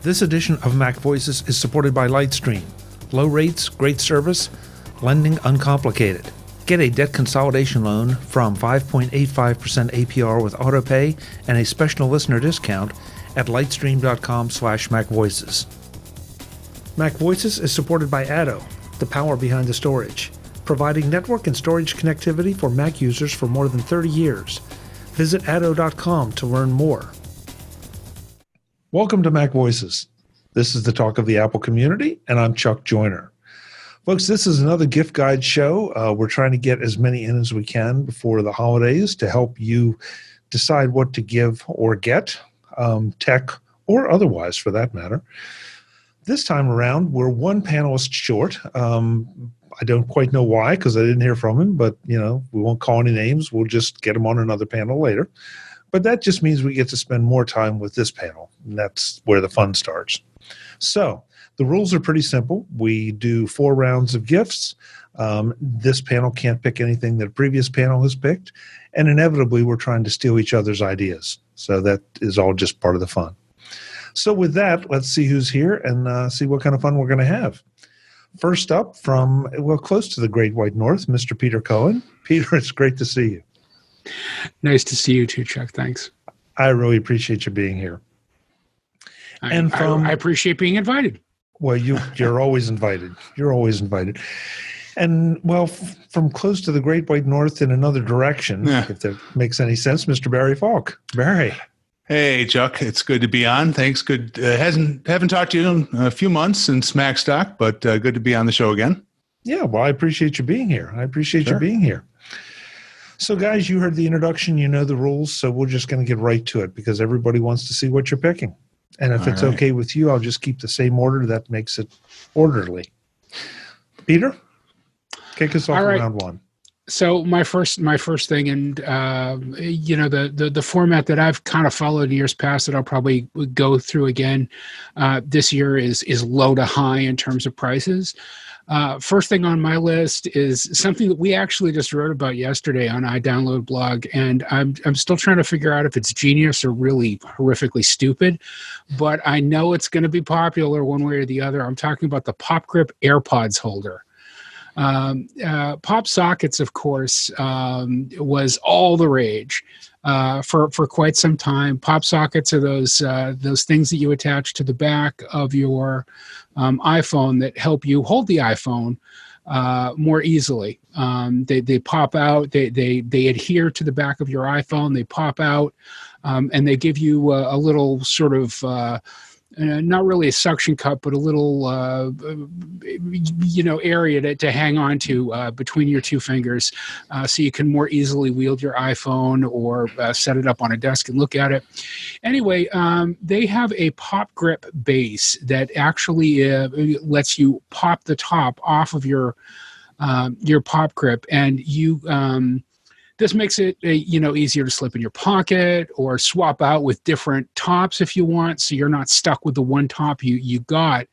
This edition of MacVoices is supported by Lightstream. Low rates, great service, lending uncomplicated. Get a debt consolidation loan from 5.85% APR with AutoPay and a special listener discount at lightstream.com/MacVoices. MacVoices is supported by ATTO, the power behind the storage, providing network and storage connectivity for Mac users for more than 30 years. Visit atto.com to learn more. Welcome to MacVoices. This is the talk of the Apple community, and I'm Chuck Joyner. Folks, this is another gift guide show. We're trying to get as many in as we can before the holidays to help you decide what to give or get, tech or otherwise for that matter. This time around, we're one panelist short. I don't quite know why because I didn't hear from him, but we won't call any names. We'll just get him on another panel later. But that just means we get to spend more time with this panel, and that's where the fun starts. So the rules are pretty simple. We do 4 rounds of gifts. This panel can't pick anything that a previous panel has picked, and inevitably we're trying to steal each other's ideas. So that is all just part of the fun. So with that, let's see who's here and see what kind of fun we're going to have. First up from, close to the Great White North, Mr. Peter Cohen. Peter, it's great to see you. Nice to see you too, Chuck. Thanks. I really appreciate you being here. I appreciate being invited. Well, you're always invited. You're always invited. And, from close to the Great White North in another direction, if that makes any sense, Mr. Barry Fulk. Barry. Hey, Chuck. It's good to be on. Thanks. Good. Haven't talked to you in a few months since MacStock, but good to be on the show again. Yeah, well, I appreciate you being here. You being here. So, guys, you heard the introduction. You know the rules, so we're just going to get right to it because everybody wants to see what you're picking. And if it's okay with you, I'll just keep the same order. That makes it orderly. Peter, kick us off round one. So my first thing, and the format that I've kind of followed in years past that I'll probably go through again this year is low to high in terms of prices. First thing on my list is something that we actually just wrote about yesterday on iDownload blog, and I'm still trying to figure out if it's genius or really horrifically stupid, but I know it's going to be popular one way or the other. I'm talking about the Pop Grip AirPods holder. Pop sockets, of course, was all the rage for quite some time. Pop sockets are those things that you attach to the back of your iPhone that help you hold the iPhone more easily. They pop out. They adhere to the back of your iPhone. They pop out, and they give you a little sort of not really a suction cup, but a little, area to hang on to between your two fingers so you can more easily wield your iPhone or set it up on a desk and look at it. Anyway, they have a Pop Grip base that actually lets you pop the top off of your Pop Grip, and you... this makes it, easier to slip in your pocket or swap out with different tops if you want, so you're not stuck with the one top you got.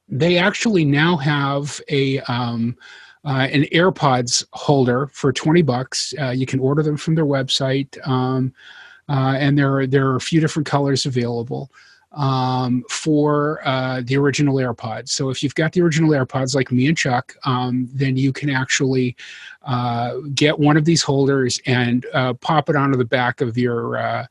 They actually now have an AirPods holder for $20. You can order them from their website, and there are a few different colors available for the original AirPods. So if you've got the original AirPods like me and Chuck, then you can actually get one of these holders and pop it onto the back of your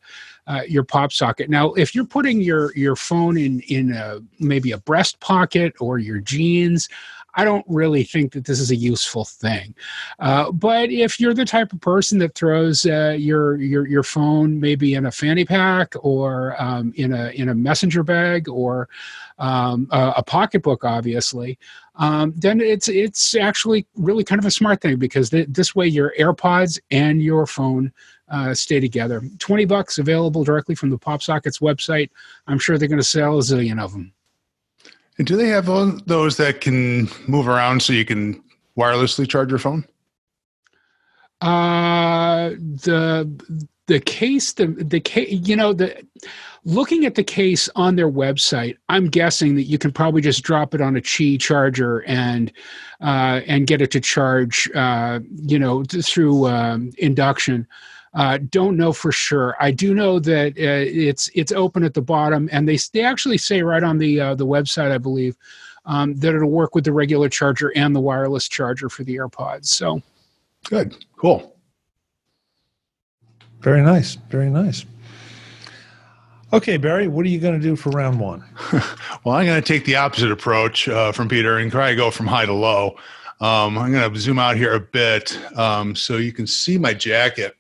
pop socket. Now, if you're putting your phone in maybe a breast pocket or your jeans, I don't really think that this is a useful thing. But if you're the type of person that throws your phone maybe in a fanny pack or in a messenger bag or a pocketbook, obviously, then it's actually really kind of a smart thing because this way your AirPods and your phone stay together. $20 available directly from the PopSockets website. I'm sure they're going to sell a zillion of them. And do they have those that can move around so you can wirelessly charge your phone? Looking at the case on their website, I'm guessing that you can probably just drop it on a Qi charger and get it to charge, through induction. Don't know for sure. I do know that it's open at the bottom, and they actually say right on the website, I believe, that it'll work with the regular charger and the wireless charger for the AirPods. So good, cool, very nice, very nice. Okay, Barry, what are you going to do for round one? Well, I'm going to take the opposite approach from Peter and try to go from high to low. I'm going to zoom out here a bit so you can see my jacket.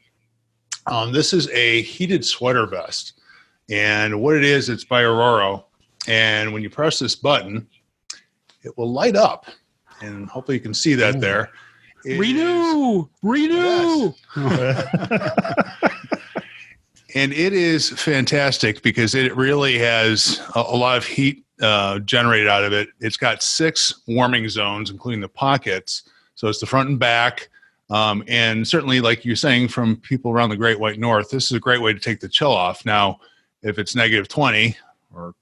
This is a heated sweater vest. And what it is, it's by Aurora. And when you press this button, it will light up. And hopefully you can see that there. Renew! And it is fantastic because it really has a lot of heat generated out of it. It's got 6 warming zones, including the pockets. So it's the front and back. And certainly, like you're saying, from people around the Great White North, this is a great way to take the chill off. Now, if it's negative 20 or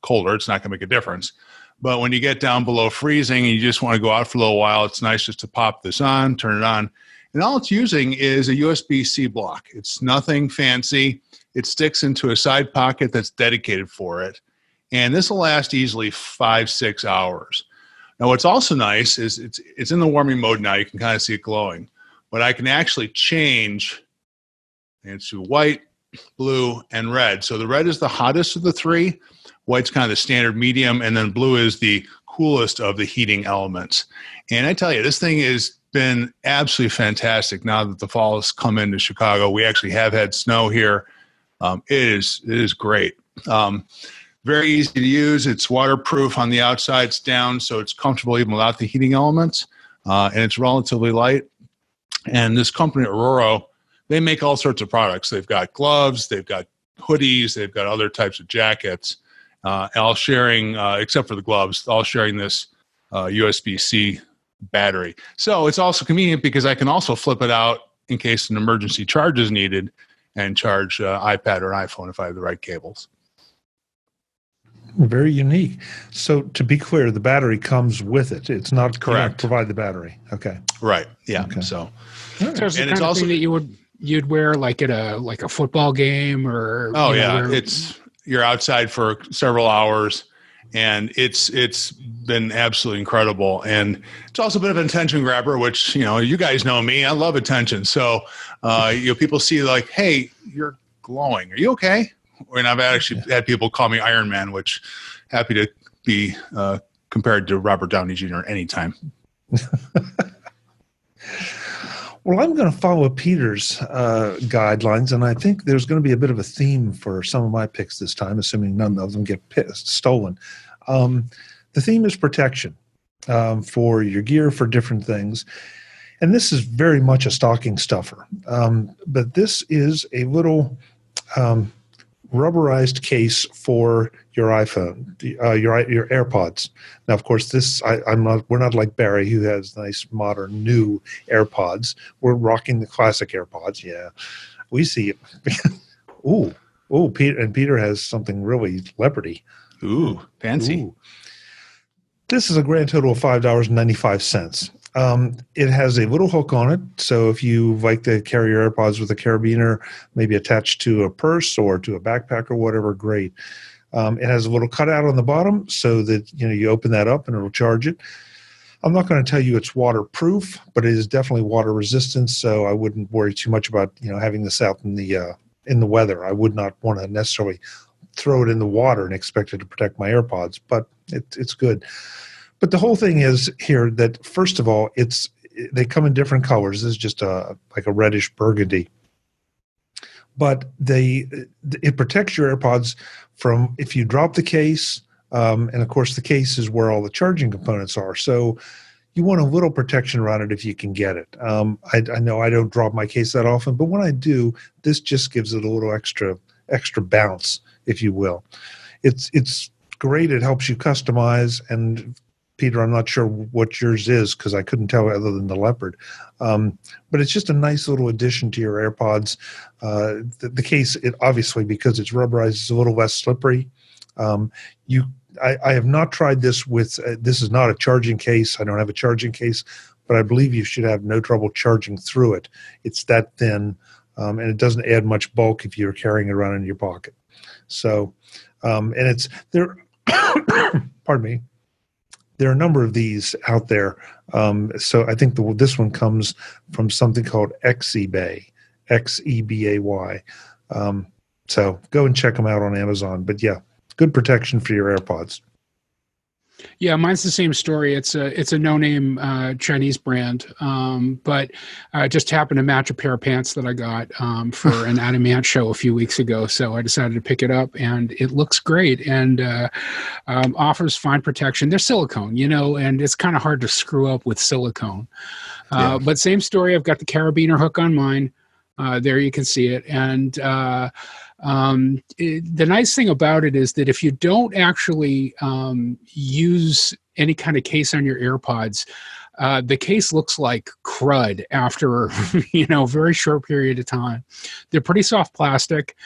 colder, it's not going to make a difference. But when you get down below freezing and you just want to go out for a little while, it's nice just to pop this on, turn it on. And all it's using is a USB-C block. It's nothing fancy. It sticks into a side pocket that's dedicated for it. And this will last easily 5-6 hours. Now, what's also nice is it's in the warming mode now. You can kind of see it glowing. But I can actually change into white, blue, and red. So the red is the hottest of the 3. White's kind of the standard medium. And then blue is the coolest of the heating elements. And I tell you, this thing has been absolutely fantastic now that the fall has come into Chicago. We actually have had snow here. It is great. Very easy to use. It's waterproof on the outside. It's down, so it's comfortable even without the heating elements. And it's relatively light. And this company, Aurora, they make all sorts of products. They've got gloves, they've got hoodies, they've got other types of jackets. All sharing, except for the gloves, all sharing this USB-C battery. So it's also convenient because I can also flip it out in case an emergency charge is needed and charge iPad or iPhone if I have the right cables. Very unique. So to be clear, the battery comes with it. It's not correct. Provide the battery. Okay. Right. Yeah. Okay. So it's the kind of thing that you'd wear like at a football game or. Oh yeah, you're outside for several hours, and it's been absolutely incredible. And it's also a bit of an attention grabber, which you guys know me. I love attention. So people see like, hey, you're glowing. Are you okay? And I've actually had people call me Iron Man, which happy to be compared to Robert Downey Jr. anytime. Well, I'm going to follow Peter's guidelines, and I think there's going to be a bit of a theme for some of my picks this time, assuming none of them get stolen. The theme is protection for your gear, for different things. And this is very much a stocking stuffer. But this is a little rubberized case for your iPhone, your AirPods. Now, of course, we're not like Barry, who has nice, modern, new AirPods. We're rocking the classic AirPods. Yeah, we see it. Ooh, Peter has something really leopardy. Ooh, fancy. Ooh. This is a grand total of $5.95. It has a little hook on it, so if you like to carry your AirPods with a carabiner, maybe attached to a purse or to a backpack or whatever, great. It has a little cutout on the bottom so that you open that up and it'll charge it. I'm not going to tell you it's waterproof, but it is definitely water resistant, so I wouldn't worry too much about having this out in the weather. I would not want to necessarily throw it in the water and expect it to protect my AirPods, but it's good. But the whole thing is here that, first of all, they come in different colors. This is just like a reddish burgundy. But it protects your AirPods from if you drop the case, and of course the case is where all the charging components are. So you want a little protection around it if you can get it. I know I don't drop my case that often, but when I do, this just gives it a little extra bounce, if you will. It's great. It helps you customize. And Peter, I'm not sure what yours is because I couldn't tell other than the leopard. But it's just a nice little addition to your AirPods. The case, obviously, because it's rubberized, is a little less slippery. I have not tried this with, this is not a charging case. I don't have a charging case, but I believe you should have no trouble charging through it. It's that thin. and it doesn't add much bulk if you're carrying it around in your pocket. So, and it's there. Pardon me. There are a number of these out there. So I think this one comes from something called Xebay, Xebay. So go and check them out on Amazon. But yeah, good protection for your AirPods. Yeah, mine's the same story. It's a no-name Chinese brand, but I just happened to match a pair of pants that I got for an Adamant show a few weeks ago. So I decided to pick it up, and it looks great and offers fine protection. They're silicone, and it's kind of hard to screw up with silicone. But same story. I've got the carabiner hook on mine. There you can see it, and the nice thing about it is that if you don't actually use any kind of case on your AirPods, the case looks like crud after a very short period of time. They're pretty soft plastic.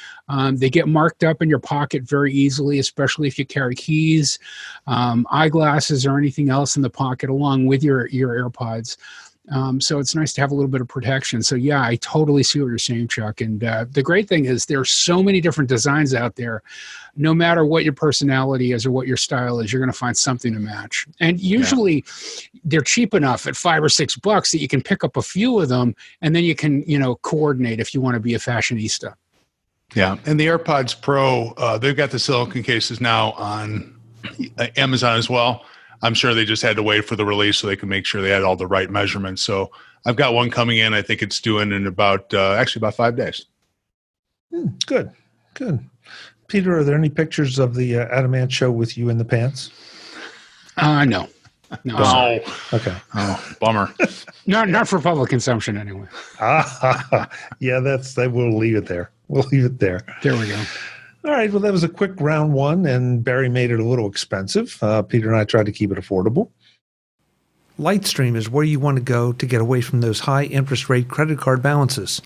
They get marked up in your pocket very easily, especially if you carry keys, eyeglasses, or anything else in the pocket along with your AirPods. So it's nice to have a little bit of protection. So yeah, I totally see what you're saying, Chuck. And the great thing is there's so many different designs out there. No matter what your personality is or what your style is, you're going to find something to match. And usually they're cheap enough at $5 or $6 that you can pick up a few of them, and then you can, coordinate if you want to be a fashionista. Yeah. And the AirPods Pro, they've got the silicone cases now on Amazon as well. I'm sure they just had to wait for the release so they could make sure they had all the right measurements. So I've got one coming in. I think it's due in about 5 days. Good. Peter, are there any pictures of the Adamant show with you in the pants? No. Oh, okay. Oh, bummer. Not for public consumption anyway. Yeah, we'll leave it there. There we go. All right, well, that was a quick round one, and Barry made it a little expensive. Peter and I tried to keep it affordable. Lightstream is where you want to go to get away from those high interest rate credit card balances.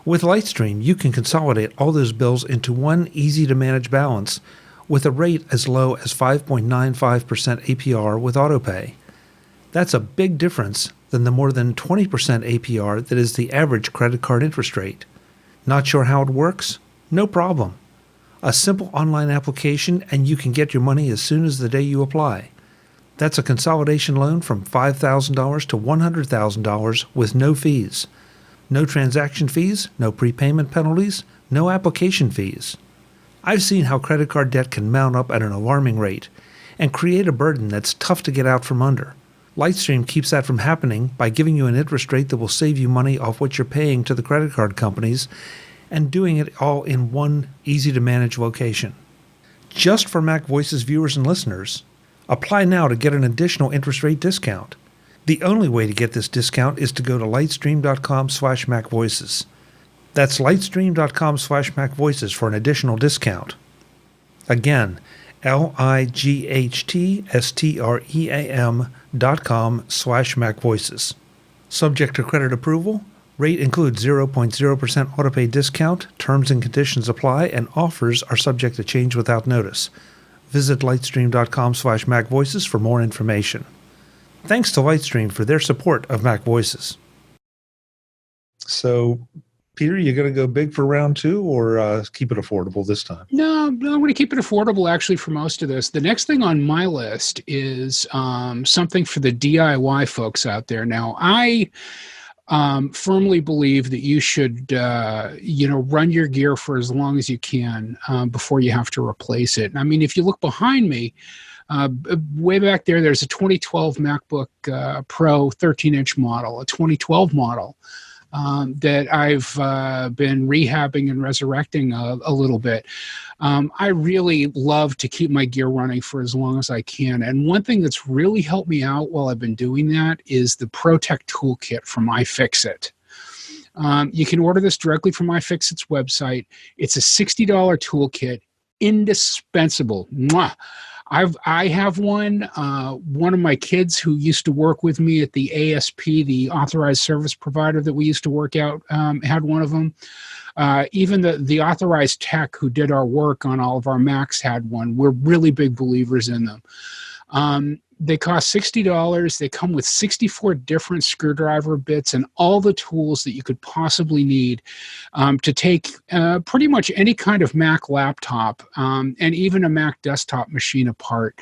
With Lightstream, you can consolidate all those bills into one easy-to-manage balance with a rate as low as 5.95% APR with AutoPay. That's a big difference than the more than 20% APR that is the average credit card interest rate. Not sure how it works? No problem. A simple online application and you can get your money as soon as the day you apply. That's a consolidation loan from $5,000 to $100,000 with no fees. No transaction fees, no prepayment penalties, no application fees. I've seen how credit card debt can mount up at an alarming rate and create a burden that's tough to get out from under. Lightstream keeps that from happening by giving you an interest rate that will save you money off what you're paying to the credit card companies and doing it all in one easy-to-manage location. Just for MacVoices viewers and listeners, apply now to get an additional interest rate discount. The only way to get this discount is to go to lightstream.com/MacVoices. That's lightstream.com/MacVoices for an additional discount. Again, lightstream.com/MacVoices. Subject to credit approval. Rate includes 0.0% AutoPay discount, terms and conditions apply, and offers are subject to change without notice. Visit lightstream.com/MacVoices for more information. Thanks to Lightstream for their support of MacVoices. So, Peter, you going to go big for round two or keep it affordable this time? No, I'm going to keep it affordable actually for most of this. The next thing on my list is something for the DIY folks out there. Now, I firmly believe that you should, run your gear for as long as you can before you have to replace it. I mean, if you look behind me, way back there's a 2012 MacBook Pro 13-inch model, a 2012 model that I've been rehabbing and resurrecting a little bit. I really love to keep my gear running for as long as I can. And one thing that's really helped me out while I've been doing that is the ProTech Toolkit from iFixit. You can order this directly from iFixit's website. It's a $60 toolkit, indispensable. Mwah! I have one. One of my kids who used to work with me at the ASP, the authorized service provider that we used to work out, had one of them. Even the authorized tech who did our work on all of our Macs had one. We're really big believers in them. They cost $60. They come with 64 different screwdriver bits and all the tools that you could possibly need to take pretty much any kind of Mac laptop and even a Mac desktop machine apart.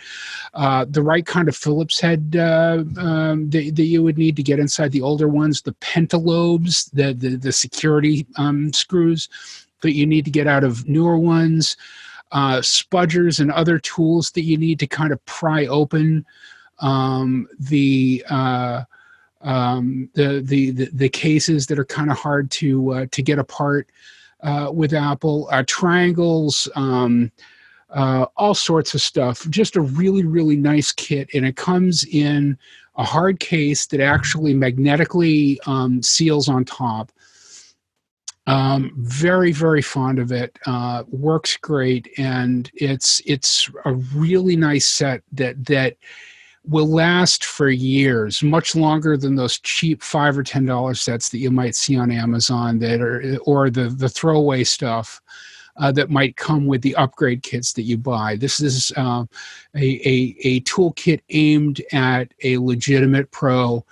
The right kind of Phillips head that you would need to get inside the older ones, the pentalobes, the security screws that you need to get out of newer ones, spudgers and other tools that you need to kind of pry open the cases that are kind of hard to get apart with Apple, triangles, all sorts of stuff. Just a really, really nice kit, and it comes in a hard case that actually magnetically seals on top. Very, very fond of it. Works great, and it's a really nice set that will last for years, much longer than those cheap $5 or $10 sets that you might see on Amazon or the throwaway stuff that might come with the upgrade kits that you buy. This is a toolkit aimed at a legitimate pro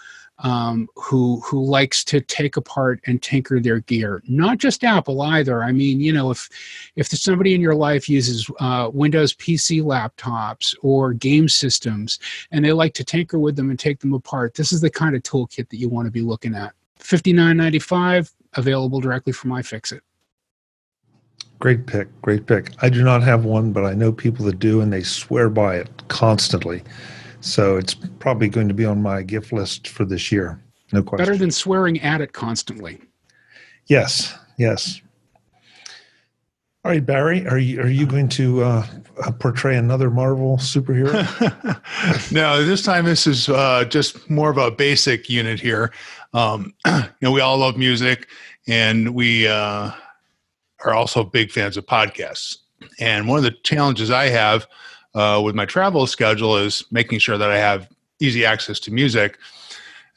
who likes to take apart and tinker their gear. Not just Apple either. I mean, if there's somebody in your life uses Windows PC laptops or game systems and they like to tinker with them and take them apart, this is the kind of toolkit that you want to be looking at. $59.95, available directly from iFixit. Great pick. I do not have one, but I know people that do, and they swear by it constantly. So it's probably going to be on my gift list for this year. No question. Better than swearing at it constantly. Yes. All right, Barry, are you going to portray another Marvel superhero? No, this time this is just more of a basic unit here. We all love music, and we are also big fans of podcasts. And one of the challenges I have with my travel schedule is making sure that I have easy access to music,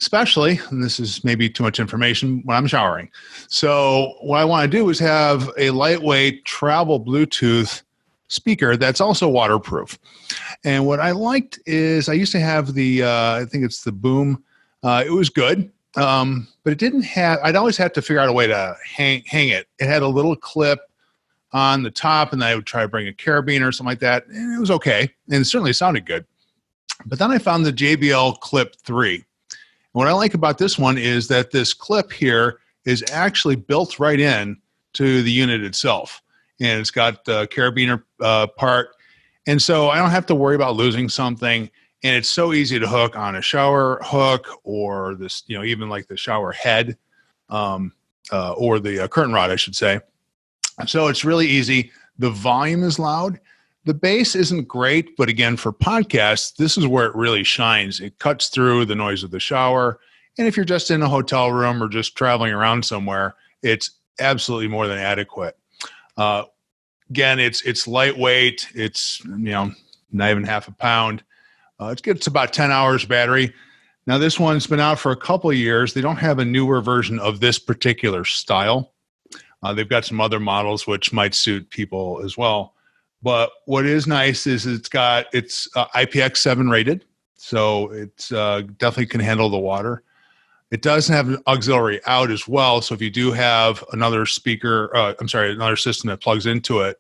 especially, and this is maybe too much information, when I'm showering. So what I want to do is have a lightweight travel Bluetooth speaker that's also waterproof. And what I liked is I used to have I think it's the Boom. It was good, but it didn't have, I'd always have to figure out a way to hang it. It had a little clip on the top, and I would try to bring a carabiner or something like that, and it was okay, and it certainly sounded good. But then I found the JBL Clip 3. And what I like about this one is that this clip here is actually built right in to the unit itself, and it's got the carabiner part, and so I don't have to worry about losing something, and it's so easy to hook on a shower hook or this, even like the shower head or the curtain rod, I should say. So it's really easy. The volume is loud. The bass isn't great, but again, for podcasts, this is where it really shines. It cuts through the noise of the shower. And if you're just in a hotel room or just traveling around somewhere, it's absolutely more than adequate. Again, it's lightweight. It's, not even half a pound. It's about 10 hours battery. Now, this one's been out for a couple of years. They don't have a newer version of this particular style. They've got some other models which might suit people as well. But what is nice is it's IPX7 rated, so it's definitely can handle the water. It does have an auxiliary out as well, so if you do have another another system that plugs into it,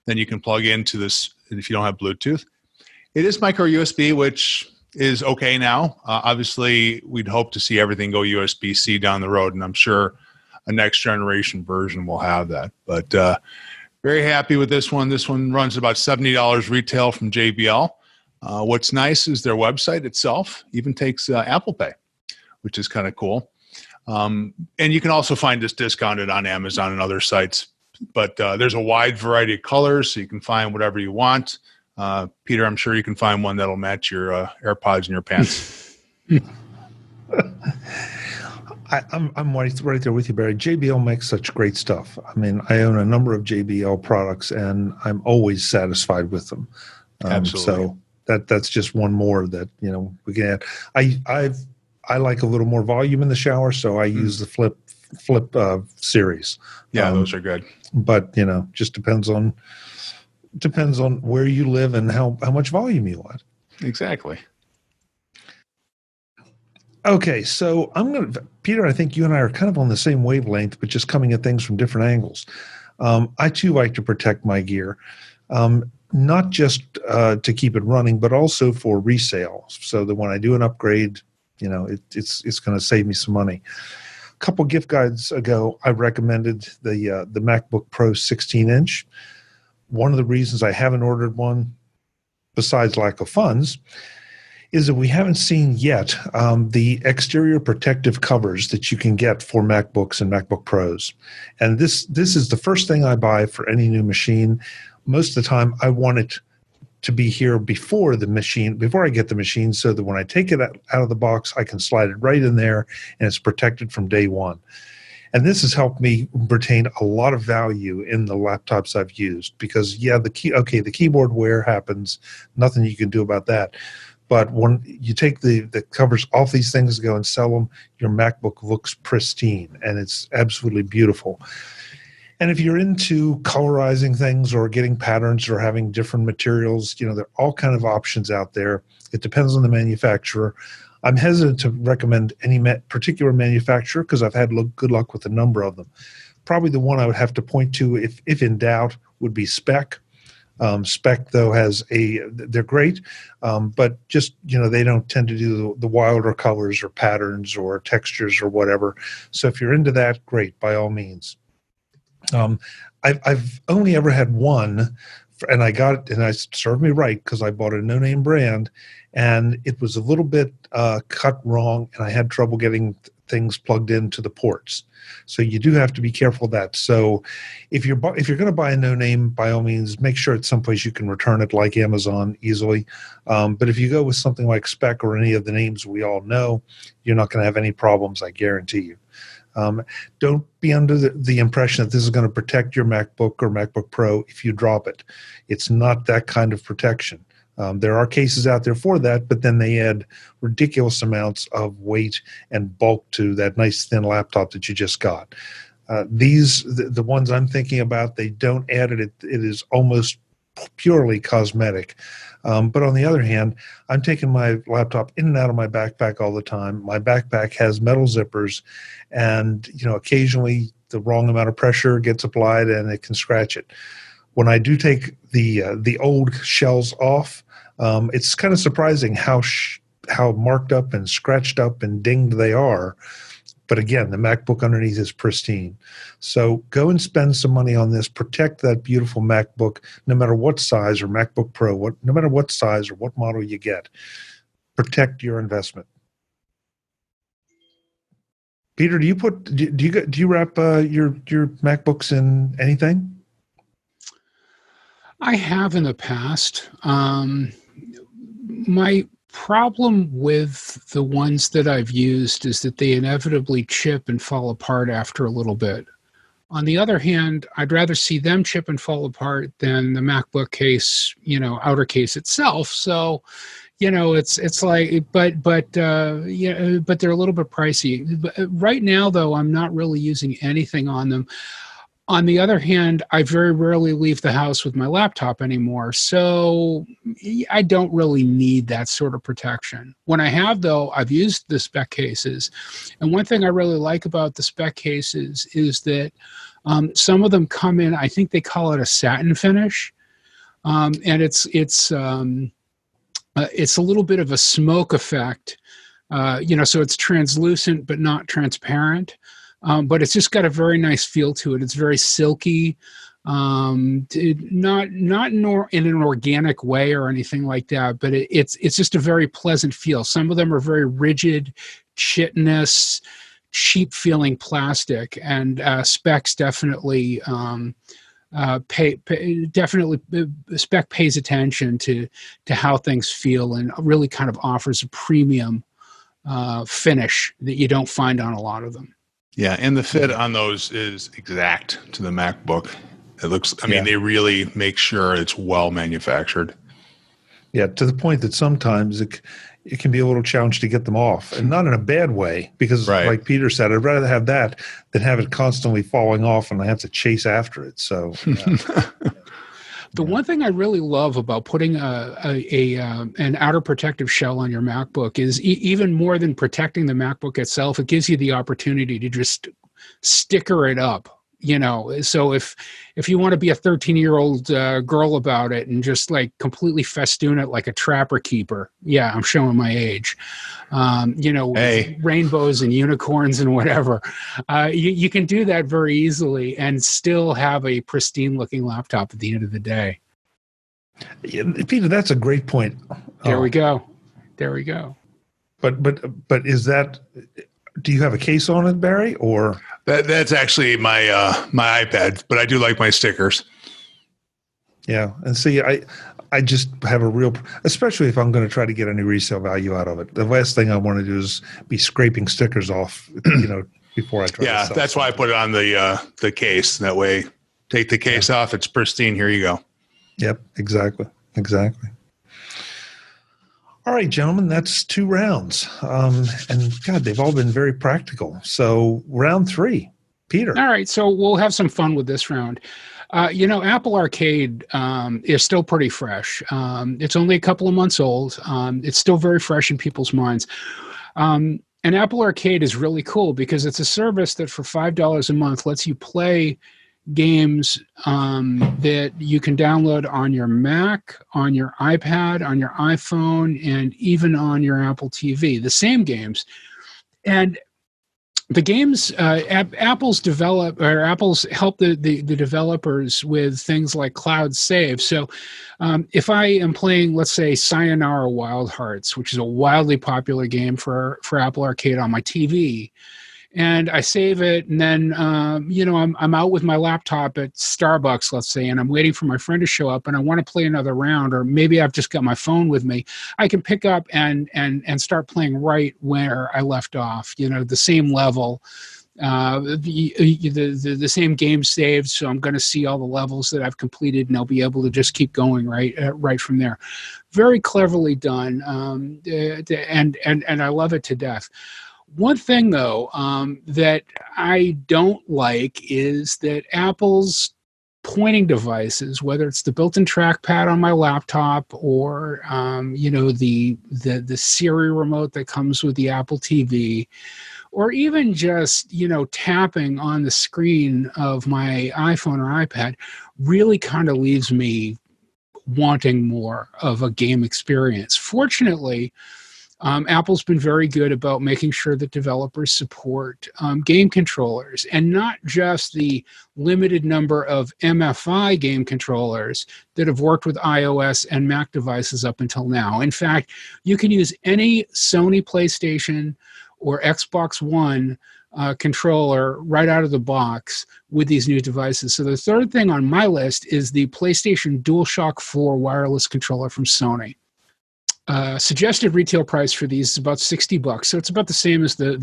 then you can plug into this if you don't have Bluetooth. It is micro USB, which is okay now. Obviously, we'd hope to see everything go USB-C down the road, and I'm sure a next generation version will have that. But very happy with this one. This one runs about $70 retail from JBL. What's nice is their website itself even takes Apple Pay, which is kind of cool. And you can also find this discounted on Amazon and other sites. But there's a wide variety of colors, so you can find whatever you want. Peter, I'm sure you can find one that'll match your AirPods in your pants. I'm right there with you, Barry. JBL makes such great stuff. I mean, I own a number of JBL products, and I'm always satisfied with them. Absolutely. So that's just one more that we can add. I like a little more volume in the shower, so I use the Flip series. Yeah, those are good. But just depends on where you live and how much volume you want. Exactly. Okay, so Peter, I think you and I are kind of on the same wavelength, but just coming at things from different angles. I too like to protect my gear, not just to keep it running, but also for resale, so that when I do an upgrade, it's going to save me some money. A couple gift guides ago, I recommended the MacBook Pro 16-inch. One of the reasons I haven't ordered one, besides lack of funds, is that we haven't seen yet the exterior protective covers that you can get for MacBooks and MacBook Pros. And this is the first thing I buy for any new machine. Most of the time, I want it to be here before I get the machine, so that when I take it out of the box, I can slide it right in there and it's protected from day one. And this has helped me retain a lot of value in the laptops I've used, because the keyboard wear happens, nothing you can do about that. But when you take the covers off these things, go and sell them, your MacBook looks pristine, and it's absolutely beautiful. And if you're into colorizing things or getting patterns or having different materials, there are all kind of options out there. It depends on the manufacturer. I'm hesitant to recommend any particular manufacturer because I've had good luck with a number of them. Probably the one I would have to point to, if in doubt, would be Spec. Spec, though, they're great, but just, they don't tend to do the wilder colors or patterns or textures or whatever. So if you're into that, great, by all means. I've only ever had one, and I got it, and it served me right, because I bought a no-name brand, and it was a little bit cut wrong, and I had trouble getting things plugged into the ports. So you do have to be careful of that. So if you're going to buy a no-name, by all means, make sure it's someplace you can return it, like Amazon, easily. But if you go with something like Spec or any of the names we all know, you're not going to have any problems, I guarantee you. Don't be under the impression that this is going to protect your MacBook or MacBook Pro if you drop it. It's not that kind of protection. There are cases out there for that, but then they add ridiculous amounts of weight and bulk to that nice thin laptop that you just got. The ones I'm thinking about, they don't add it. It is almost purely cosmetic. But on the other hand, I'm taking my laptop in and out of my backpack all the time. My backpack has metal zippers, and occasionally the wrong amount of pressure gets applied and it can scratch it. When I do take the old shells off, it's kind of surprising how marked up and scratched up and dinged they are. But again, the MacBook underneath is pristine. So go and spend some money on this. Protect that beautiful MacBook, no matter what size, or MacBook Pro, no matter what size or what model you get. Protect your investment. Peter, do you wrap your MacBooks in anything? I have in the past. My problem with the ones that I've used is that they inevitably chip and fall apart after a little bit. On the other hand, I'd rather see them chip and fall apart than the MacBook case, outer case itself. So, it's like, but they're a little bit pricey. Right now, though, I'm not really using anything on them. On the other hand, I very rarely leave the house with my laptop anymore, so I don't really need that sort of protection. When I have, though, I've used the Spec cases, and one thing I really like about the Spec cases is that some of them come in, I think they call it a satin finish, and it's a little bit of a smoke effect, so it's translucent but not transparent. But it's just got a very nice feel to it. It's very silky, not in an organic way or anything like that, but it's just a very pleasant feel. Some of them are very rigid, chitinous, cheap-feeling plastic, and Specs definitely Spec pays attention to how things feel and really kind of offers a premium finish that you don't find on a lot of them. Yeah, and the fit on those is exact to the MacBook. It looks, they really make sure it's well manufactured. Yeah, to the point that sometimes it can be a little challenge to get them off, and not in a bad way, because like Peter said, I'd rather have that than have it constantly falling off and I have to chase after it. So, The one thing I really love about putting an outer protective shell on your MacBook is even more than protecting the MacBook itself, it gives you the opportunity to just sticker it up. So if you want to be a 13-year-old girl about it and just like completely festoon it like a trapper keeper, yeah, I'm showing my age, Hey. rainbows and unicorns and whatever, you can do that very easily and still have a pristine looking laptop at the end of the day. Yeah, Peter, that's a great point. There we go. But is that? Do you have a case on it, Barry, or That's actually my iPad, but I do like my stickers. Yeah, and see, I just have a real, especially if I'm going to try to get any resale value out of it. The last thing I want to do is be scraping stickers off, before I try. Yeah, to sell that's why I put it on the case. That way, take the case off. It's pristine. Here you go. Yep, exactly. All right, gentlemen, that's 2 rounds. And God, they've all been very practical. So round 3, Peter. All right, so we'll have some fun with this round. Apple Arcade is still pretty fresh. It's only a couple of months old. It's still very fresh in people's minds. And Apple Arcade is really cool because it's a service that for $5 a month lets you play games that you can download on your Mac, on your iPad, on your iPhone, and even on your Apple TV. The same games. And the games, Apple's help the developers with things like cloud save. So if I am playing, let's say, Sayonara Wild Hearts, which is a wildly popular game for Apple Arcade on my TV, and I save it, and then I'm out with my laptop at Starbucks, let's say, and I'm waiting for my friend to show up, and I want to play another round, or maybe I've just got my phone with me. I can pick up and start playing right where I left off. The same level, the same game saved, so I'm going to see all the levels that I've completed, and I'll be able to just keep going right from there. Very cleverly done, and I love it to death. One thing, though, that I don't like is that Apple's pointing devices, whether it's the built-in trackpad on my laptop or the Siri remote that comes with the Apple TV, or even just tapping on the screen of my iPhone or iPad, really kind of leaves me wanting more of a game experience. Fortunately, Apple's been very good about making sure that developers support game controllers, and not just the limited number of MFI game controllers that have worked with iOS and Mac devices up until now. In fact, you can use any Sony PlayStation or Xbox One controller right out of the box with these new devices. So the third thing on my list is the PlayStation DualShock 4 wireless controller from Sony. Suggested retail price for these is about $60, so it's about the same as the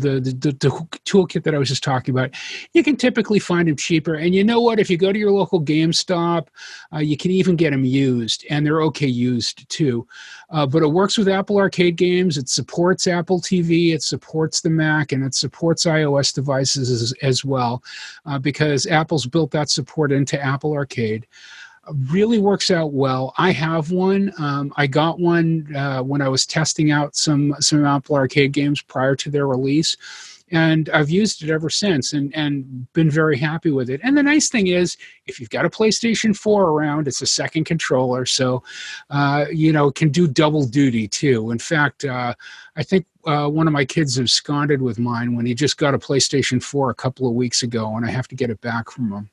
toolkit that I was just talking about. You can typically find them cheaper, and you know what? If you go to your local GameStop, you can even get them used, and they're okay used too. But it works with Apple Arcade games. It supports Apple TV. It supports the Mac, and it supports iOS devices as well, because Apple's built that support into Apple Arcade. Really works out well. I have one. I got one when I was testing out some Apple Arcade games prior to their release, and I've used it ever since and been very happy with it. And the nice thing is, if you've got a PlayStation 4 around, it's a second controller, so it can do double duty too. In fact, I think one of my kids absconded with mine when he just got a PlayStation 4 a couple of weeks ago, and I have to get it back from him.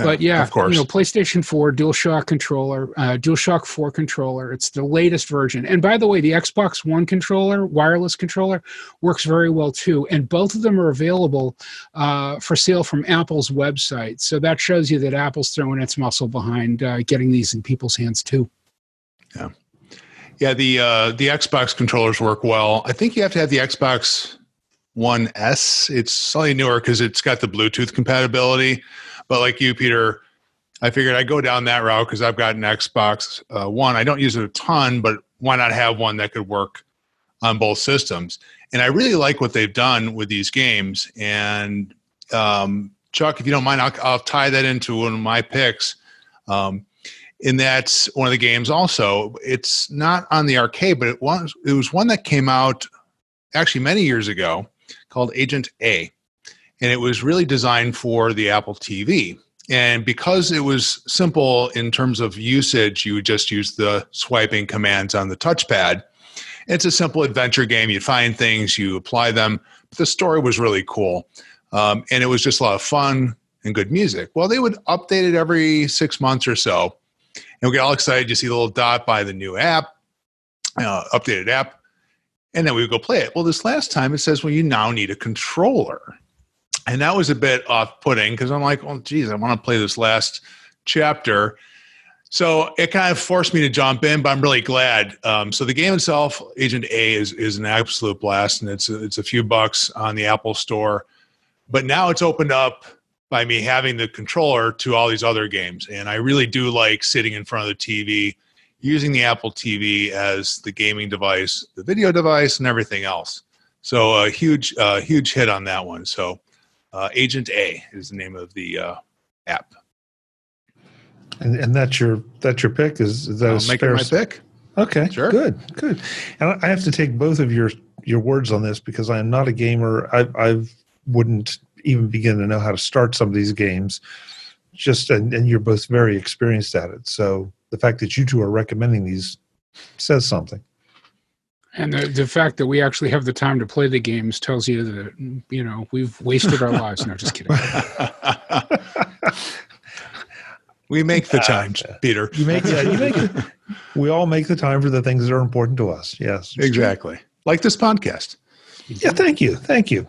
But yeah, of course. PlayStation 4 DualShock controller, DualShock 4 controller. It's the latest version. And by the way, the Xbox One controller, wireless controller, works very well too. And both of them are available for sale from Apple's website. So that shows you that Apple's throwing its muscle behind getting these in people's hands too. Yeah. Yeah, the Xbox controllers work well. I think you have to have the Xbox One S. It's slightly newer because it's got the Bluetooth compatibility. But like you, Peter, I figured I'd go down that route because I've got an Xbox One. I don't use it a ton, but why not have one that could work on both systems? And I really like what they've done with these games. And Chuck, if you don't mind, I'll tie that into one of my picks. And that's one of the games also. It's not on the arcade, but it was one that came out actually many years ago called Agent A. And it was really designed for the Apple TV. And because it was simple in terms of usage, you would just use the swiping commands on the touchpad. It's a simple adventure game. You find things, you apply them. But the story was really cool. And it was just a lot of fun and good music. Well, they would update it every 6 months or so. And we get all excited. You see the little dot by the new app, updated app. And then we would go play it. Well, this last time it says, well, you now need a controller. And that was a bit off-putting because I'm like, well, geez, I want to play this last chapter. So it kind of forced me to jump in, but I'm really glad. So the game itself, Agent A, is an absolute blast, and it's a few bucks on the Apple Store. But now it's opened up by me having the controller to all these other games. And I really do like sitting in front of the TV, using the Apple TV as the gaming device, the video device, and everything else. So a huge hit on that one. So Agent A is the name of the app. And that's your pick? Is that I'll make it my pick? Okay, sure. Good. And I have to take both of your words on this because I am not a gamer. I wouldn't even begin to know how to start some of these games. And you're both very experienced at it. So the fact that you two are recommending these says something. And the fact that we actually have the time to play the games tells you that, we've wasted our lives. No, just kidding. We make the time, Peter. You make it. We all make the time for the things that are important to us. Yes. Exactly. True. Like this podcast. Yeah, thank you.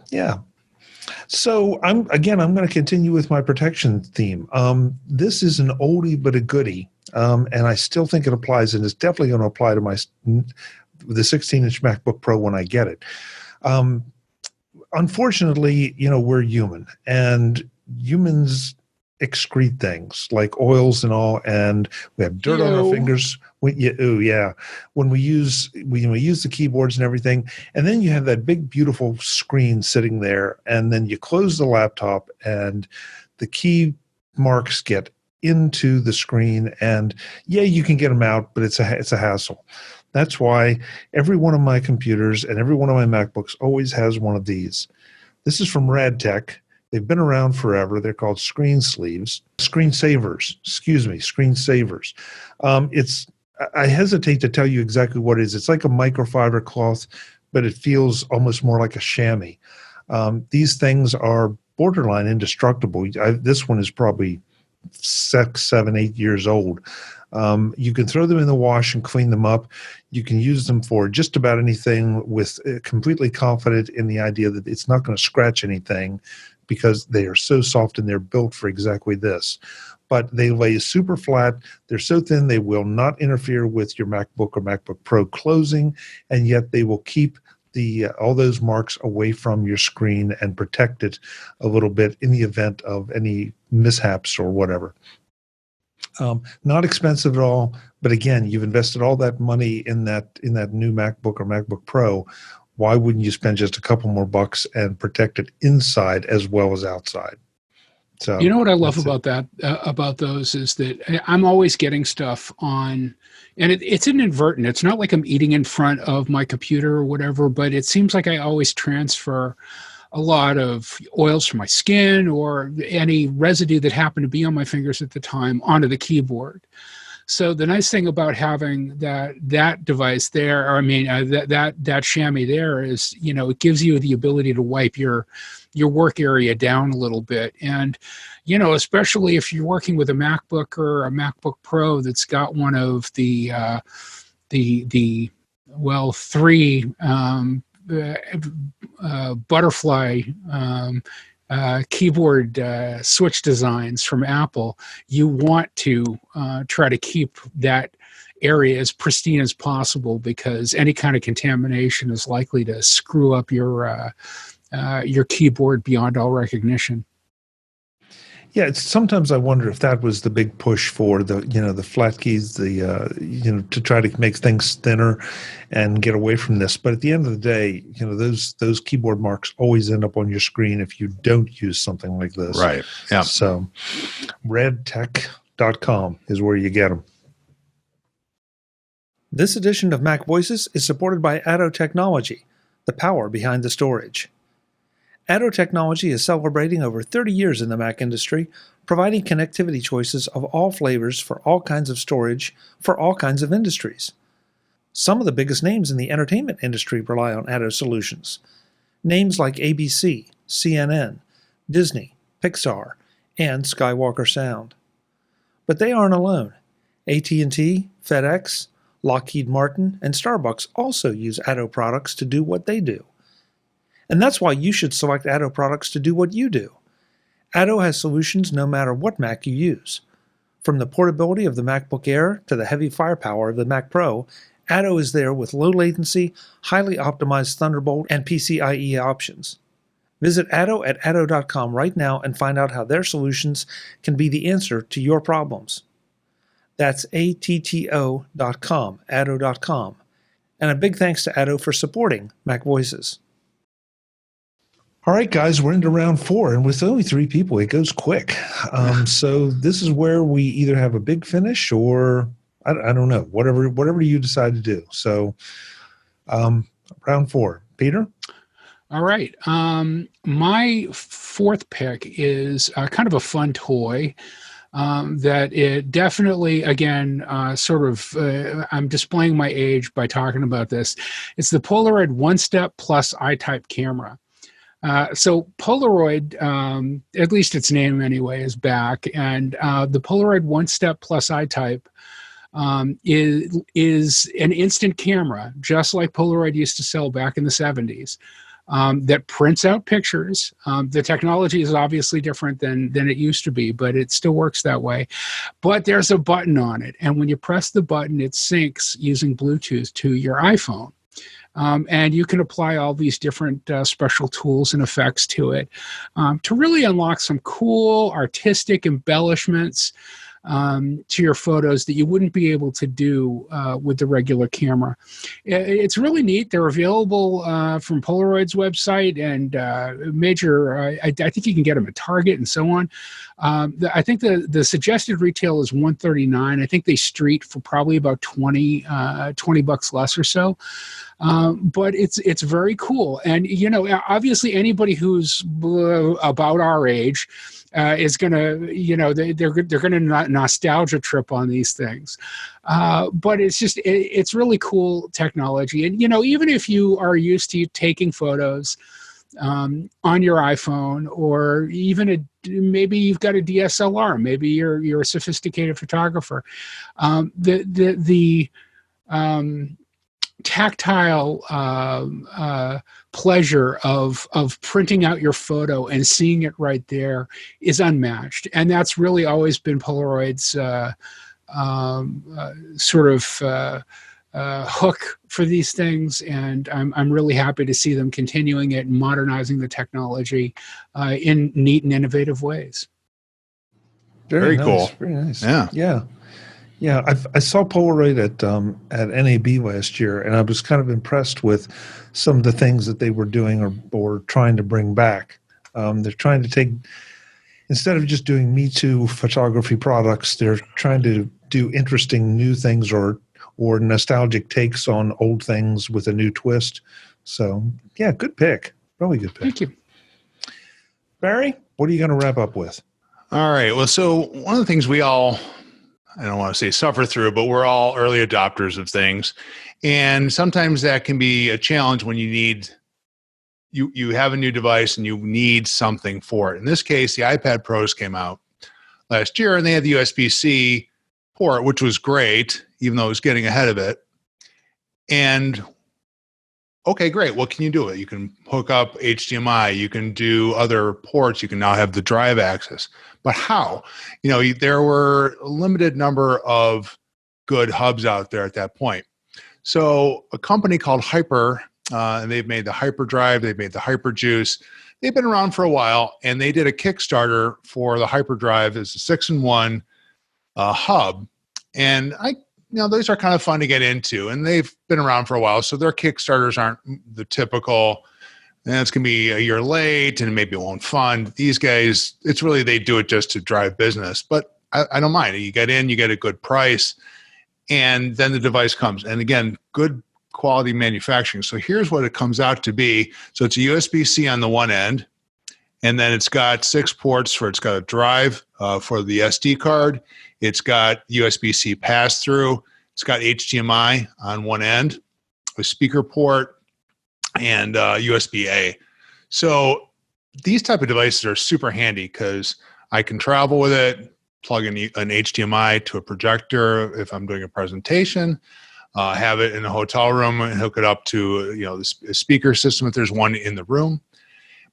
Yeah. So I'm going to continue with my protection theme. This is an oldie but a goodie, and I still think it applies, and it's definitely going to apply to the 16-inch MacBook Pro when I get it. Unfortunately, we're human, and humans excrete things like oils and all, and we have dirt on our fingers. When we use the keyboards and everything, and then you have that big beautiful screen sitting there, and then you close the laptop, and the key marks get into the screen, and you can get them out, but it's a hassle. That's why every one of my computers and every one of my MacBooks always has one of these. This is from Radtech. They've been around forever. They're called screensavers. I hesitate to tell you exactly what it is. It's like a microfiber cloth, but it feels almost more like a chamois. These things are borderline indestructible. This one is probably 6, 7, 8 years old. You can throw them in the wash and clean them up. You can use them for just about anything with completely confident in the idea that it's not going to scratch anything because they are so soft and they're built for exactly this. But they lay super flat. They're so thin they will not interfere with your MacBook or MacBook Pro closing, and yet they will keep all those marks away from your screen and protect it a little bit in the event of any mishaps or whatever. Not expensive at all, but again, you've invested all that money in that new MacBook or MacBook Pro. Why wouldn't you spend just a couple more bucks and protect it inside as well as outside? So you know what I love about that about those is that I'm always getting stuff on, and it's inadvertent. It's not like I'm eating in front of my computer or whatever, but it seems like I always transfer a lot of oils from my skin or any residue that happened to be on my fingers at the time onto the keyboard. So the nice thing about having that device there, or that chamois there, is it gives you the ability to wipe your work area down a little bit, and especially if you're working with a MacBook or a MacBook Pro that's got one of the 3 butterfly keyboard switch designs from Apple, you want to try to keep that area as pristine as possible, because any kind of contamination is likely to screw up your keyboard beyond all recognition. Yeah, sometimes I wonder if that was the big push for the flat keys, to try to make things thinner and get away from this. But at the end of the day, those keyboard marks always end up on your screen if you don't use something like this. Right. Yeah. So, redtech.com is where you get them. This edition of MacVoices is supported by ATTO Technology, the power behind the storage. ATTO Technology is celebrating over 30 years in the Mac industry, providing connectivity choices of all flavors for all kinds of storage for all kinds of industries. Some of the biggest names in the entertainment industry rely on ATTO solutions. Names like ABC, CNN, Disney, Pixar, and Skywalker Sound. But they aren't alone. AT&T, FedEx, Lockheed Martin, and Starbucks also use ATTO products to do what they do. And that's why you should select ATTO products to do what you do. ATTO has solutions no matter what Mac you use. From the portability of the MacBook Air to the heavy firepower of the Mac Pro, ATTO is there with low latency, highly optimized Thunderbolt and PCIe options. Visit ATTO at atto.com right now and find out how their solutions can be the answer to your problems. That's ATTO.com, atto.com. And a big thanks to ATTO for supporting MacVoices. All right, guys, we're into round 4, and with only 3 people, it goes quick. So this is where we either have a big finish or, I don't know, whatever you decide to do. So round 4. Peter? All right. My 4th pick is kind of a fun toy. That it definitely, again, I'm displaying my age by talking about this. It's the Polaroid One-Step Plus I-Type camera. So Polaroid, at least its name anyway, is back, and the Polaroid One-Step Plus I-Type is an instant camera, just like Polaroid used to sell back in the 70s. That prints out pictures. The technology is obviously different than it used to be, but it still works that way. But there's a button on it, and when you press the button, it syncs using Bluetooth to your iPhone. And you can apply all these different special tools and effects to it to really unlock some cool artistic embellishments to your photos that you wouldn't be able to do with the regular camera. It's really neat. They're available from Polaroid's website and I think you can get them at Target and so on. I think the suggested retail is $139. I think they street for probably about $20 less or so. But it's very cool. And, obviously anybody who's about our age is going to, they're going to nostalgia trip on these things. But it's really cool technology. And, even if you are used to taking photos on your iPhone, or even maybe you've got a DSLR, maybe you're a sophisticated photographer, the tactile pleasure of printing out your photo and seeing it right there is unmatched, and that's really always been Polaroid's hook for these things. And I'm really happy to see them continuing it and modernizing the technology in neat and innovative ways. Very nice, cool. Very nice. Yeah. Yeah, I saw Polaroid at NAB last year, and I was kind of impressed with some of the things that they were doing or trying to bring back. They're trying to take, instead of just doing Me Too photography products, they're trying to do interesting new things or nostalgic takes on old things with a new twist. So, yeah, good pick. Really good pick. Thank you. Barry, what are you going to wrap up with? All right. Well, so one of the things we all, I don't want to say suffer through, but we're all early adopters of things. And sometimes that can be a challenge when you have a new device and you need something for it. In this case, the iPad Pros came out last year and they had the USB-C port, which was great, even though it was getting ahead of it. And okay, great. What can you do? You can hook up HDMI. You can do other ports. You can now have the drive access. But how? There were a limited number of good hubs out there at that point. So a company called Hyper, and they've made the HyperDrive, they've made the HyperJuice. They've been around for a while, and they did a Kickstarter for the HyperDrive as a 6-in-1 hub. And those are kind of fun to get into, and they've been around for a while, so their Kickstarters aren't the typical, it's going to be a year late and maybe it won't fund. These guys, it's really, they do it just to drive business, but I don't mind. You get in, you get a good price, and then the device comes. And again, good quality manufacturing. So here's what it comes out to be. So it's a USB-C on the one end, and then it's got 6 ports it's got a drive for the SD card. It's got USB-C pass-through. It's got HDMI on one end, a speaker port, and USB-A. So these type of devices are super handy because I can travel with it, plug in an HDMI to a projector if I'm doing a presentation, have it in a hotel room and hook it up to the speaker system if there's one in the room.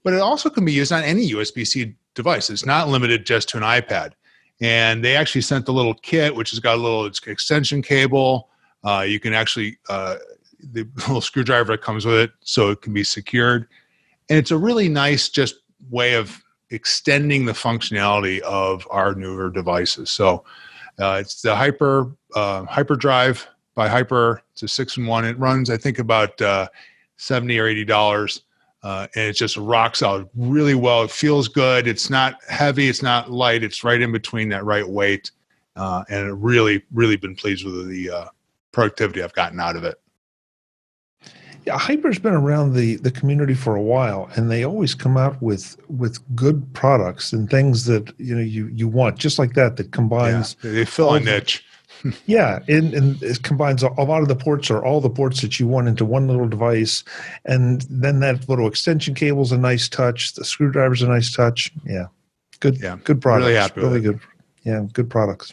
But it also can be used on any USB-C device. It's not limited just to an iPad. And they actually sent the little kit, which has got a little extension cable. You can actually, the little screwdriver that comes with it, so it can be secured. And it's a really nice just way of extending the functionality of our newer devices. So it's the HyperDrive by Hyper. It's a 6-in-1. It runs, I think, about $70 or $80. And it's just rock solid, really well. It feels good. It's not heavy. It's not light. It's right in between that right weight. And it really, really been pleased with the productivity I've gotten out of it. Yeah, Hyper's been around the community for a while, and they always come out with good products and things that you want, just like that combines. Yeah, they fill a niche. Yeah, and it combines a lot of the ports or all the ports that you want into one little device, and then that little extension cable's a nice touch. The screwdriver's a nice touch. Yeah, good products. Really happy with it. Good. Yeah, good products.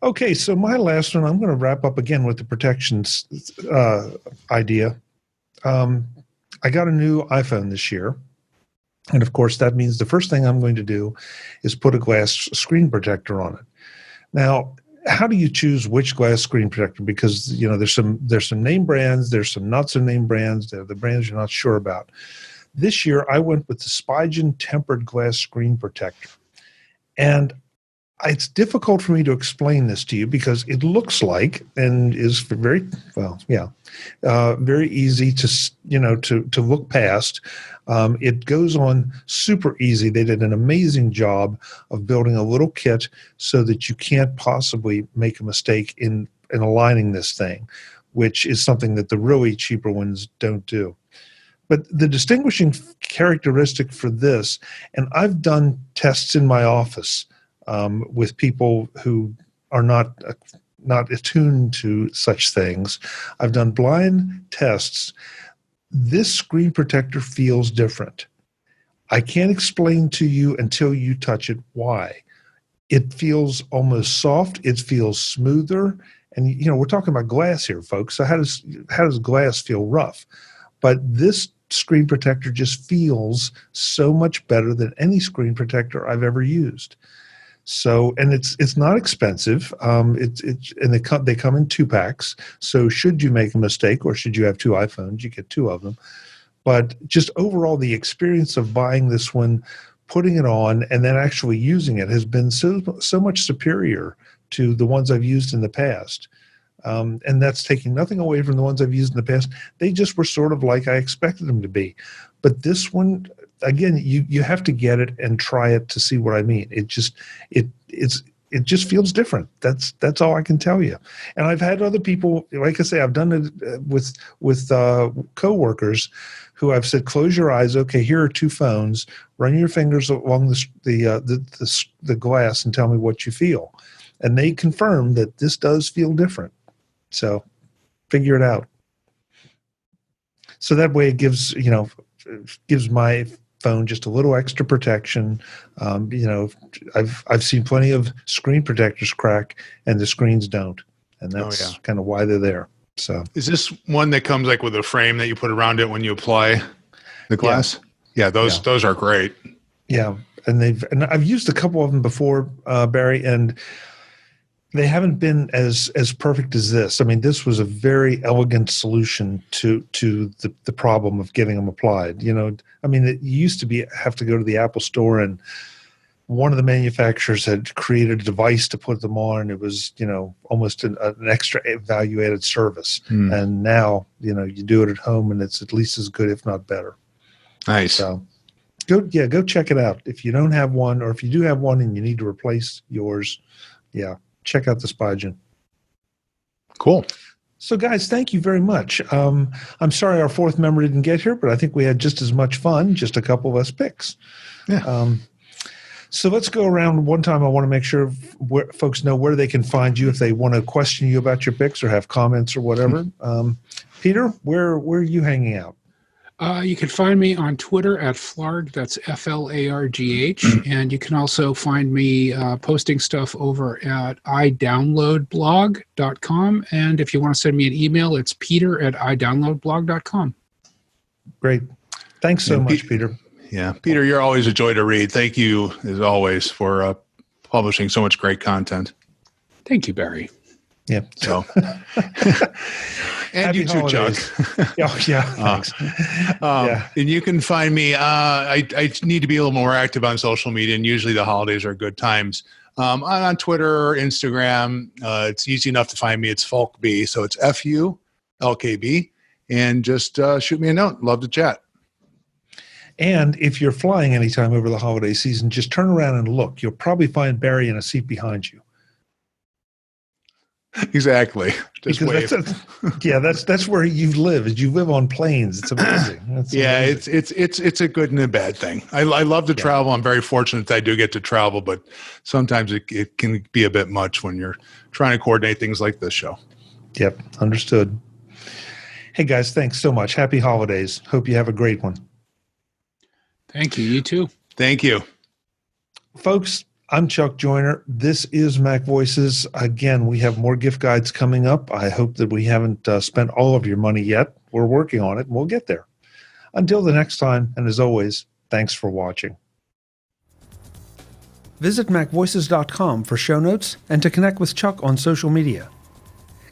Okay, so my last one, I'm going to wrap up again with the protections idea. I got a new iPhone this year, and of course that means the first thing I'm going to do is put a glass screen protector on it. Now, how do you choose which glass screen protector? Because there's some name brands, there's some not so name brands, the brands you're not sure about. This year, I went with the Spigen tempered glass screen protector, and it's difficult for me to explain this to you because it looks like and is very easy to look past. It goes on super easy. They did an amazing job of building a little kit so that you can't possibly make a mistake in aligning this thing, which is something that the really cheaper ones don't do. But the distinguishing characteristic for this, and I've done tests in my office with people who are not attuned to such things. I've done blind tests. This screen protector feels different. I can't explain to you until you touch it why. It feels almost soft. It feels smoother. And, we're talking about glass here, folks. So how does glass feel rough? But this screen protector just feels so much better than any screen protector I've ever used. So, and it's not expensive. And they come in 2-packs. So should you make a mistake or should you have 2 iPhones, you get 2 of them. But just overall, the experience of buying this one, putting it on, and then actually using it has been so much superior to the ones I've used in the past. And that's taking nothing away from the ones I've used in the past. They just were sort of like I expected them to be. But this one, again, you have to get it and try it to see what I mean. It just feels different. That's all I can tell you. And I've had other people, like I say, I've done it with coworkers who I've said, close your eyes. Okay, here are 2 phones. Run your fingers along the glass and tell me what you feel. And they confirm that this does feel different. So figure it out. So that way it gives my phone just a little extra protection. I've seen plenty of screen protectors crack and the screens don't. And that's kind of why they're there. So is this one that comes like with a frame that you put around it when you apply the glass? Yeah, those are great. Yeah. And I've used a couple of them before, Barry, and they haven't been as perfect as this. I mean, this was a very elegant solution to the problem of getting them applied. I mean, it used to have to go to the Apple store, and one of the manufacturers had created a device to put them on. It was, almost an extra value-added service. And now, you do it at home, and it's at least as good, if not better. Nice. So go check it out. If you don't have one, or if you do have one and you need to replace yours, check out the Spigen. Cool. So, guys, thank you very much. I'm sorry our fourth member didn't get here, but I think we had just as much fun, just a couple of us picks. Yeah. So let's go around one time. I want to make sure folks know where they can find you if they want to question you about your picks or have comments or whatever. Peter, where are you hanging out? You can find me on Twitter at Flarg, that's Flargh, and you can also find me posting stuff over at idownloadblog.com, and if you want to send me an email, it's peter@idownloadblog.com. Great. Thanks so much, Peter. Yeah, Peter, you're always a joy to read. Thank you, as always, for publishing so much great content. Thank you, Barry. Yeah. So, and Happy you too, Chuck. Thanks. And you can find me. I need to be a little more active on social media, and usually the holidays are good times. On Twitter or Instagram, it's easy enough to find me. It's FulkB, so it's FULKB, and just shoot me a note. Love to chat. And if you're flying anytime over the holiday season, just turn around and look. You'll probably find Barry in a seat behind you. Exactly. Just because that's where you live. You live on planes. It's amazing. Amazing. It's a good and a bad thing. I love to travel. I'm very fortunate that I do get to travel, but sometimes it can be a bit much when you're trying to coordinate things like this show. Yep, understood. Hey guys, thanks so much. Happy holidays. Hope you have a great one. Thank you. You too. Thank you, folks. I'm Chuck Joyner. This is MacVoices. Again, we have more gift guides coming up. I hope that we haven't spent all of your money yet. We're working on it, and we'll get there. Until the next time, and as always, thanks for watching. Visit MacVoices.com for show notes and to connect with Chuck on social media.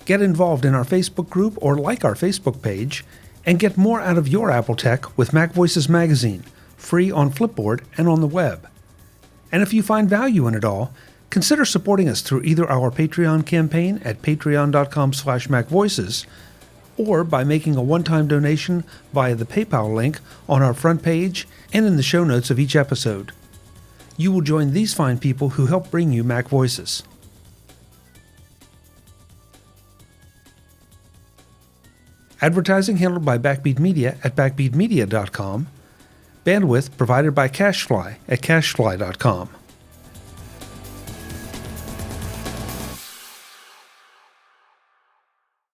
Get involved in our Facebook group or like our Facebook page, and get more out of your Apple tech with MacVoices Magazine, free on FlipBoard and on the web. And if you find value in it all, consider supporting us through either our Patreon campaign at patreon.com/MacVoices or by making a one-time donation via the PayPal link on our front page and in the show notes of each episode. You will join these fine people who help bring you MacVoices. Advertising handled by Backbeat Media at backbeatmedia.com. Bandwidth provided by CacheFly at cachefly.com.